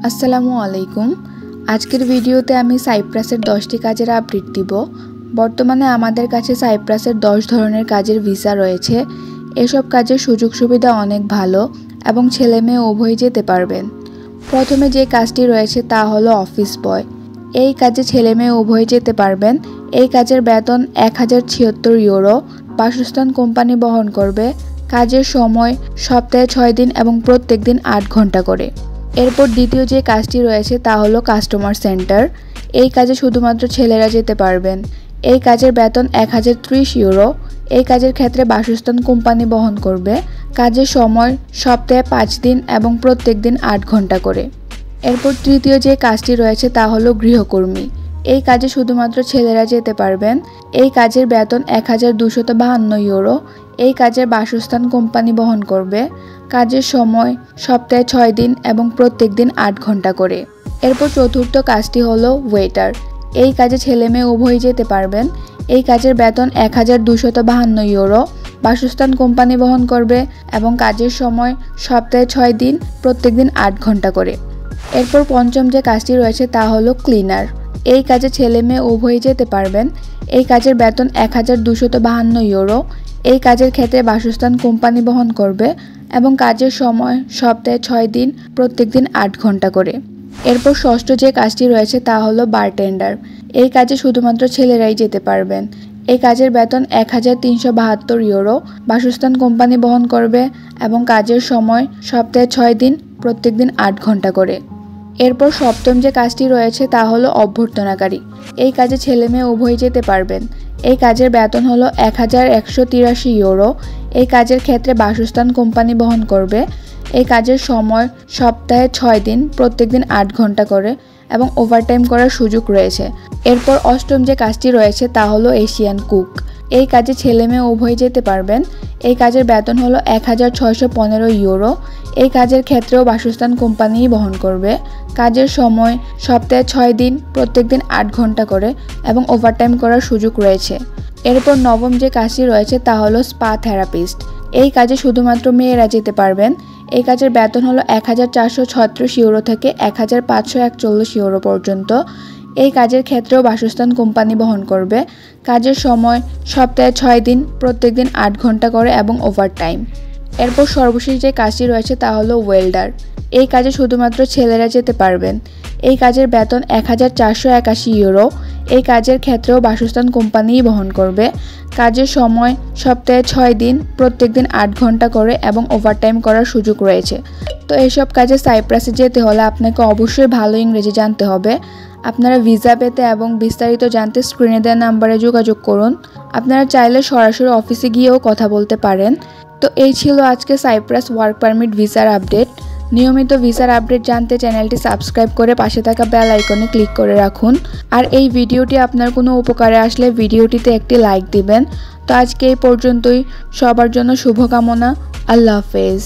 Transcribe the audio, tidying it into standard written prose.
আসসালামু আলাইকুম। আজকের ভিডিওতে আমি সাইপ্রাসের 10টি কাজের আপডেট দিব। বর্তমানে আমাদের কাছে সাইপ্রাসের 10 ধরনের কাজের ভিসা রয়েছে। এসব কাজের সুযোগ সুবিধা অনেক ভালো এবং ছেলে মেয়ে উভয়ই যেতে পারবেন। প্রথমে যে কাজটি রয়েছে তা হলো অফিস বয়। এই কাজে ছেলে মেয়ে উভয়ই যেতে পারবেন। এই কাজের বেতন 1076 ইউরো। বাসস্থান কোম্পানি বহন করবে। কাজের সময় সপ্তাহে 6 দিন এবং প্রত্যেক দিন 8 ঘন্টা করে। এরপর দ্বিতীয় যে কাজটি রয়েছে তা হলো কাস্টমার সেন্টার। এই কাজে শুধুমাত্র ছেলেরা যেতে পারবেন। এই কাজের বেতন 1030 ইউরো। এই কাজের ক্ষেত্রে বাসস্থান কোম্পানি বহন করবে। কাজের সময় সপ্তাহে 5 দিন এবং প্রত্যেক দিন 8 ঘন্টা করে। এরপর তৃতীয় যে কাজটি রয়েছে তা হলো গৃহকর্মী। এই কাজে শুধুমাত্র ছেলেরা যেতে পারবেন। এই কাজের বেতন 1252 ইউরো। এই কাজের বাসস্থান কোম্পানি বহন করবে। কাজের সময় সপ্তাহে 6 দিন এবং প্রত্যেক দিন 8 ঘন্টা করে। এরপর চতুর্থ কাজটি হলো ওয়েটার। এই কাজে ছেলে মেয়ে উভয়ই যেতে পারবেন। এই কাজের বেতন 1252 ইউরো। বাসস্থান কোম্পানি বহন করবে এবং কাজের সময় সপ্তাহে 6 দিন প্রত্যেক দিন 8 ঘন্টা করে। এরপর পঞ্চম যে কাজটি রয়েছে তা হলো ক্লিনার। এই কাজে ছেলে মেয়ে উভয়ই যেতে পারবেন। এই কাজের বেতন 1252 ইউরো। এই কাজের ক্ষেত্রে বাসস্থান কোম্পানি বহন করবে এবং কাজের সময় সপ্তাহে 6 দিন প্রত্যেক দিন 8 ঘন্টা করে। এরপর ষষ্ঠ যে কাজটি রয়েছে তা হলো বারটেন্ডার। এই কাজে শুধুমাত্র ছেলেরাই যেতে পারবেন। এই কাজের বেতন 1372 ইউরো। বাসস্থান কোম্পানি বহন করবে এবং কাজের সময় সপ্তাহে 6 দিন প্রত্যেক দিন 8 ঘন্টা করে। এরপর সপ্তম যে কাজটি রয়েছে তা হলো অভ্যর্থনাকারী। এই কাজে ছেলে মেয়ে উভয়ই যেতে পারবেন। এই কাজের বেতন হলো 1183 ইউরো। এই কাজের ক্ষেত্রে বাসস্থান কোম্পানি বহন করবে। এই কাজের সময় সপ্তাহে 6 দিন প্রত্যেক দিন 8 ঘন্টা করে এবং ওভারটাইম করার সুযোগ রয়েছে। এরপর অষ্টম যে কাজটি রয়েছে তা হলো এশিয়ান কুক। এই কাজে ছেলে মেয়ে উভয়ই যেতে পারবেন। এই কাজের বেতন হলো 1615 ইউরো। এই কাজের ক্ষেত্রেও বাসস্থান কোম্পানিই বহন করবে। কাজের সময় সপ্তাহে 6 দিন প্রত্যেক দিন 8 ঘন্টা করে এবং ওভারটাইম করার সুযোগ রয়েছে। এরপর নবম যে কাজটি রয়েছে তা হলো স্পা থেরাপিস্ট। এই কাজে শুধুমাত্র মেয়েরা যেতে পারবেন। এই কাজের বেতন হলো 1436 ইউরো থেকে 1541 ইউরো পর্যন্ত। এই কাজের ক্ষেত্রেও বাসস্থান কোম্পানি বহন করবে। কাজের সময় সপ্তাহে 6 দিন প্রত্যেক দিন 8 ঘন্টা করে এবং ওভারটাইম। এরপর সর্বশেষ যে কাজটি রয়েছে তা হলো ওয়েল্ডার। এই কাজে শুধুমাত্র ছেলেরা যেতে পারবেন। এই কাজের বেতন 1481 ইউরো। এই কাজের ক্ষেত্রেও বাসস্থান কোম্পানিই বহন করবে। কাজের সময় সপ্তাহে 6 দিন প্রত্যেক দিন 8 ঘন্টা করে এবং ওভারটাইম করার সুযোগ রয়েছে। তো এইসব কাজে সাইপ্রাসে যেতে হলে আপনাকে অবশ্যই ভালো ইংরেজি জানতে হবে। আপনারা ভিসা পেতে এবং বিস্তারিত জানতে স্ক্রিনে দেওয়া নাম্বারে যোগাযোগ করুন। আপনারা চাইলে সরাসরি অফিসে গিয়েও কথা বলতে পারেন। তো এই ছিল আজকে সাইপ্রাস ওয়ার্ক পারমিট ভিসার আপডেট। নিয়মিত ভিসার আপডেট জানতে চ্যানেলটি সাবস্ক্রাইব করে পাশে থাকা বেল আইকনে ক্লিক করে রাখুন। আর এই ভিডিওটি আপনার কোনো উপকারে আসলে ভিডিওটিতে একটি লাইক দিবেন। তো আজকে এই পর্যন্তই। সবার জন্য শুভকামনা। আল্লাহ হাফেজ।